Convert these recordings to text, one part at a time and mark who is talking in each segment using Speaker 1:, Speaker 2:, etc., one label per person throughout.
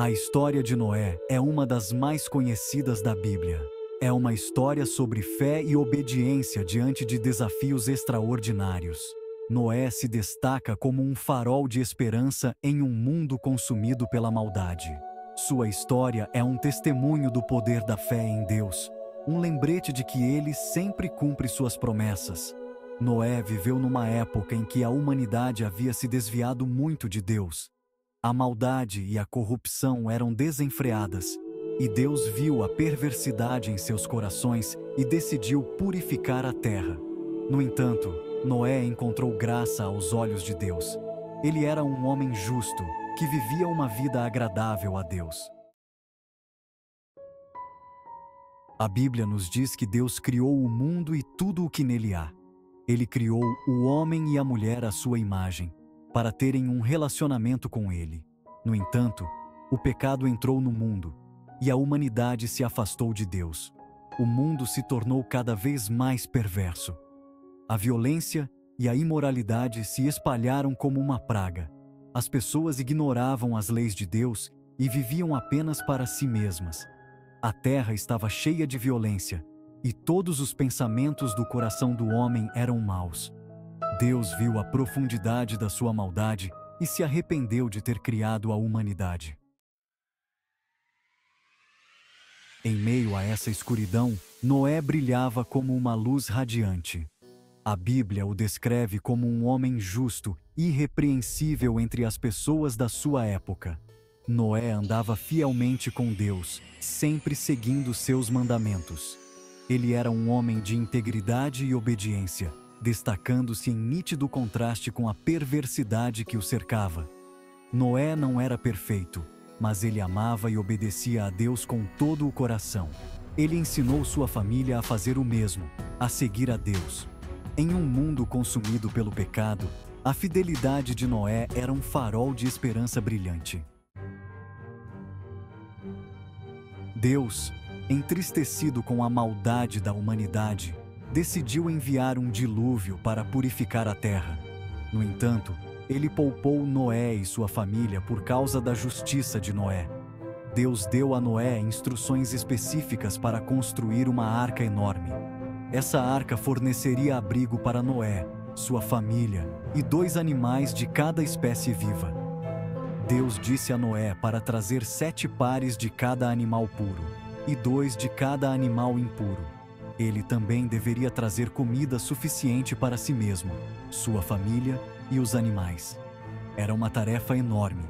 Speaker 1: A história de Noé é uma das mais conhecidas da Bíblia. É uma história sobre fé e obediência diante de desafios extraordinários. Noé se destaca como um farol de esperança em um mundo consumido pela maldade. Sua história é um testemunho do poder da fé em Deus, um lembrete de que Ele sempre cumpre suas promessas. Noé viveu numa época em que a humanidade havia se desviado muito de Deus. A maldade e a corrupção eram desenfreadas, e Deus viu a perversidade em seus corações e decidiu purificar a terra. No entanto, Noé encontrou graça aos olhos de Deus. Ele era um homem justo, que vivia uma vida agradável a Deus. A Bíblia nos diz que Deus criou o mundo e tudo o que nele há. Ele criou o homem e a mulher à sua imagem, para terem um relacionamento com Ele. No entanto, o pecado entrou no mundo, e a humanidade se afastou de Deus. O mundo se tornou cada vez mais perverso. A violência e a imoralidade se espalharam como uma praga. As pessoas ignoravam as leis de Deus e viviam apenas para si mesmas. A terra estava cheia de violência, e todos os pensamentos do coração do homem eram maus. Deus viu a profundidade da sua maldade e se arrependeu de ter criado a humanidade. Em meio a essa escuridão, Noé brilhava como uma luz radiante. A Bíblia o descreve como um homem justo e irrepreensível entre as pessoas da sua época. Noé andava fielmente com Deus, sempre seguindo seus mandamentos. Ele era um homem de integridade e obediência, destacando-se em nítido contraste com a perversidade que o cercava. Noé não era perfeito, mas ele amava e obedecia a Deus com todo o coração. Ele ensinou sua família a fazer o mesmo, a seguir a Deus. Em um mundo consumido pelo pecado, a fidelidade de Noé era um farol de esperança brilhante. Deus, entristecido com a maldade da humanidade, decidiu enviar um dilúvio para purificar a terra. No entanto, Ele poupou Noé e sua família por causa da justiça de Noé. Deus deu a Noé instruções específicas para construir uma arca enorme. Essa arca forneceria abrigo para Noé, sua família e 2 animais de cada espécie viva. Deus disse a Noé para trazer 7 pares de cada animal puro e 2 de cada animal impuro. Ele também deveria trazer comida suficiente para si mesmo, sua família e os animais. Era uma tarefa enorme,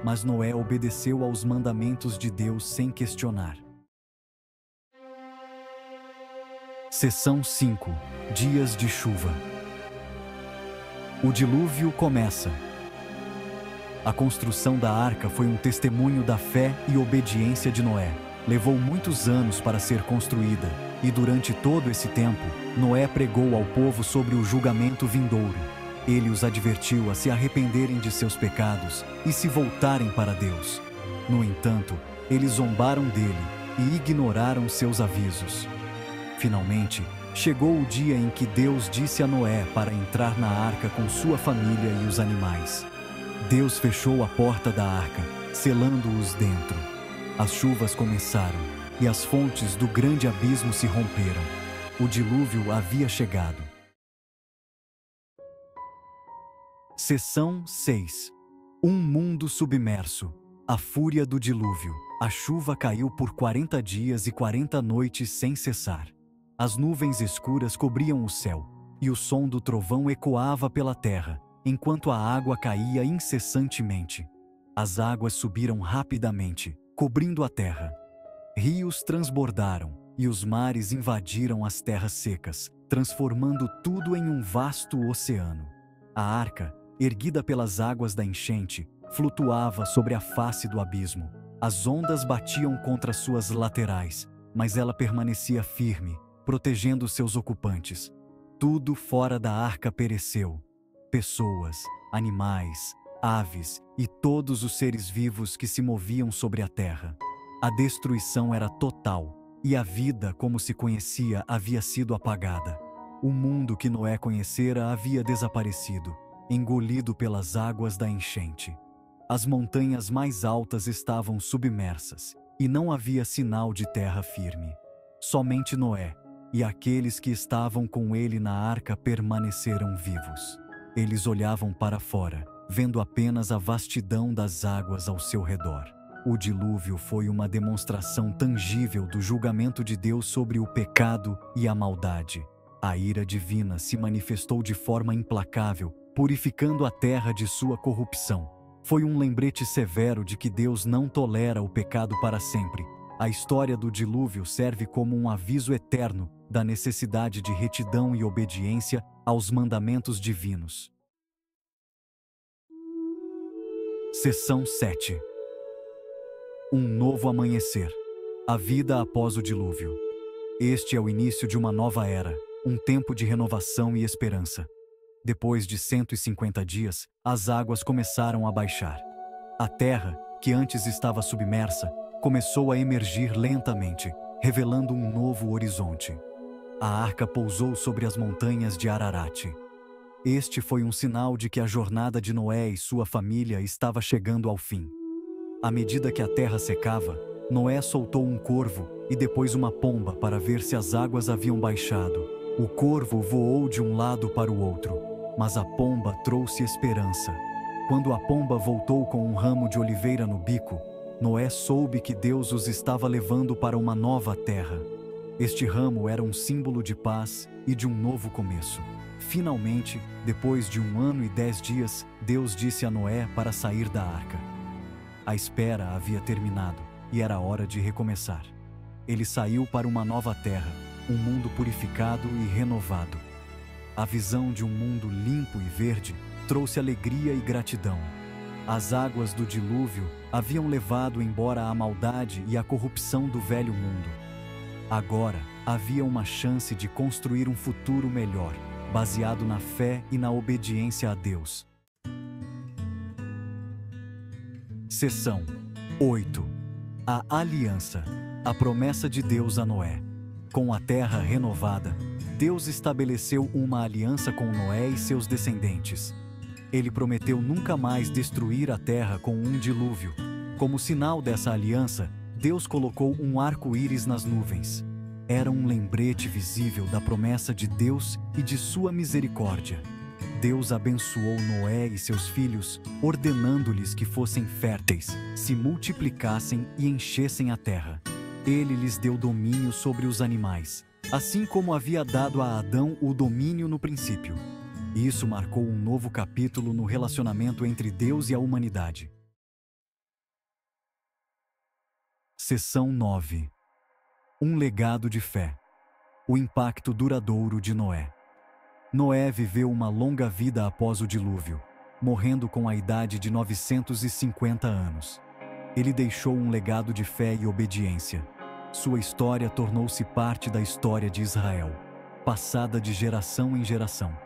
Speaker 1: mas Noé obedeceu aos mandamentos de Deus sem questionar. Seção 5. Dias de chuva. O dilúvio começa. A construção da arca foi um testemunho da fé e obediência de Noé. Levou muitos anos para ser construída, e durante todo esse tempo, Noé pregou ao povo sobre o julgamento vindouro. Ele os advertiu a se arrependerem de seus pecados e se voltarem para Deus. No entanto, eles zombaram dele e ignoraram seus avisos. Finalmente, chegou o dia em que Deus disse a Noé para entrar na arca com sua família e os animais. Deus fechou a porta da arca, selando-os dentro. As chuvas começaram e as fontes do grande abismo se romperam. O dilúvio havia chegado. Seção 6. Um mundo submerso. A fúria do dilúvio. A chuva caiu por 40 dias e 40 noites sem cessar. As nuvens escuras cobriam o céu, e o som do trovão ecoava pela terra, enquanto a água caía incessantemente. As águas subiram rapidamente, cobrindo a terra. Rios transbordaram, e os mares invadiram as terras secas, transformando tudo em um vasto oceano. A arca, erguida pelas águas da enchente, flutuava sobre a face do abismo. As ondas batiam contra suas laterais, mas ela permanecia firme, protegendo seus ocupantes. Tudo fora da arca pereceu. Pessoas, animais, aves e todos os seres vivos que se moviam sobre a terra. A destruição era total, e a vida como se conhecia havia sido apagada. O mundo que Noé conhecera havia desaparecido, engolido pelas águas da enchente. As montanhas mais altas estavam submersas, e não havia sinal de terra firme. Somente Noé e aqueles que estavam com ele na arca permaneceram vivos. Eles olhavam para fora, vendo apenas a vastidão das águas ao seu redor. O dilúvio foi uma demonstração tangível do julgamento de Deus sobre o pecado e a maldade. A ira divina se manifestou de forma implacável, purificando a terra de sua corrupção. Foi um lembrete severo de que Deus não tolera o pecado para sempre. A história do dilúvio serve como um aviso eterno da necessidade de retidão e obediência aos mandamentos divinos. Seção 7. Um novo amanhecer. A vida após o dilúvio. Este é o início de uma nova era, um tempo de renovação e esperança. Depois de 150 dias, as águas começaram a baixar. A terra, que antes estava submersa, começou a emergir lentamente, revelando um novo horizonte. A arca pousou sobre as montanhas de Ararat. Este foi um sinal de que a jornada de Noé e sua família estava chegando ao fim. À medida que a terra secava, Noé soltou um corvo e depois uma pomba para ver se as águas haviam baixado. O corvo voou de um lado para o outro, mas a pomba trouxe esperança. Quando a pomba voltou com um ramo de oliveira no bico, Noé soube que Deus os estava levando para uma nova terra. Este ramo era um símbolo de paz e de um novo começo. Finalmente, depois de 1 ano e 10 dias, Deus disse a Noé para sair da arca. A espera havia terminado e era hora de recomeçar. Ele saiu para uma nova terra, um mundo purificado e renovado. A visão de um mundo limpo e verde trouxe alegria e gratidão. As águas do dilúvio haviam levado embora a maldade e a corrupção do velho mundo. Agora havia uma chance de construir um futuro melhor, baseado na fé e na obediência a Deus. Seção 8. A aliança. A promessa de Deus a Noé. Com a terra renovada, Deus estabeleceu uma aliança com Noé e seus descendentes. Ele prometeu nunca mais destruir a terra com um dilúvio. Como sinal dessa aliança, Deus colocou um arco-íris nas nuvens. Era um lembrete visível da promessa de Deus e de sua misericórdia. Deus abençoou Noé e seus filhos, ordenando-lhes que fossem férteis, se multiplicassem e enchessem a terra. Ele lhes deu domínio sobre os animais, assim como havia dado a Adão o domínio no princípio. Isso marcou um novo capítulo no relacionamento entre Deus e a humanidade. Seção 9. Um legado de fé. O impacto duradouro de Noé. Noé viveu uma longa vida após o dilúvio, morrendo com a idade de 950 anos. Ele deixou um legado de fé e obediência. Sua história tornou-se parte da história de Israel, passada de geração em geração.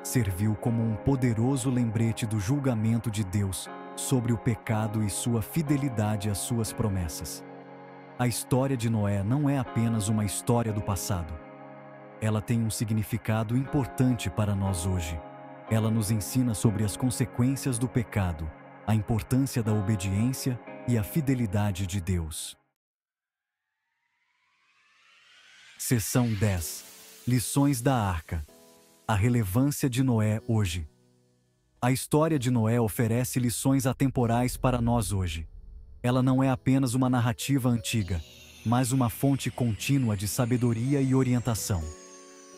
Speaker 1: Serviu como um poderoso lembrete do julgamento de Deus sobre o pecado e sua fidelidade às suas promessas. A história de Noé não é apenas uma história do passado. Ela tem um significado importante para nós hoje. Ela nos ensina sobre as consequências do pecado, a importância da obediência e a fidelidade de Deus. Seção 10. Lições da Arca. A relevância de Noé hoje. A história de Noé oferece lições atemporais para nós hoje. Ela não é apenas uma narrativa antiga, mas uma fonte contínua de sabedoria e orientação.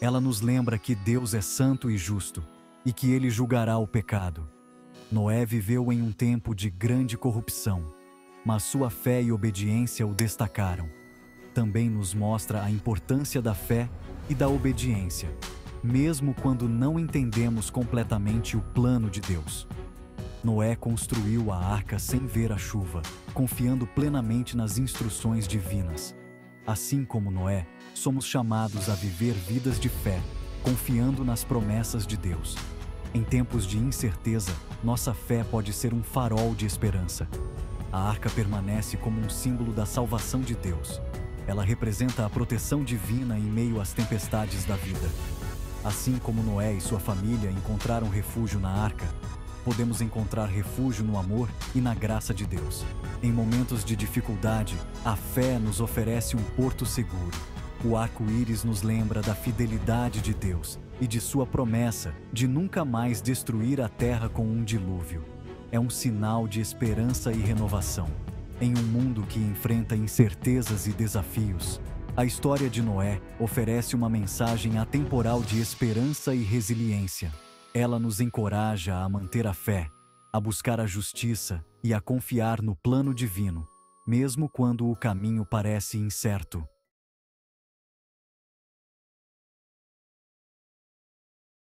Speaker 1: Ela nos lembra que Deus é santo e justo, e que Ele julgará o pecado. Noé viveu em um tempo de grande corrupção, mas sua fé e obediência o destacaram. Também nos mostra a importância da fé e da obediência, mesmo quando não entendemos completamente o plano de Deus. Noé construiu a arca sem ver a chuva, confiando plenamente nas instruções divinas. Assim como Noé, somos chamados a viver vidas de fé, confiando nas promessas de Deus. Em tempos de incerteza, nossa fé pode ser um farol de esperança. A arca permanece como um símbolo da salvação de Deus. Ela representa a proteção divina em meio às tempestades da vida. Assim como Noé e sua família encontraram refúgio na arca, podemos encontrar refúgio no amor e na graça de Deus. Em momentos de dificuldade, a fé nos oferece um porto seguro. O arco-íris nos lembra da fidelidade de Deus e de sua promessa de nunca mais destruir a terra com um dilúvio. É um sinal de esperança e renovação. Em um mundo que enfrenta incertezas e desafios, a história de Noé oferece uma mensagem atemporal de esperança e resiliência. Ela nos encoraja a manter a fé, a buscar a justiça e a confiar no plano divino, mesmo quando o caminho parece incerto.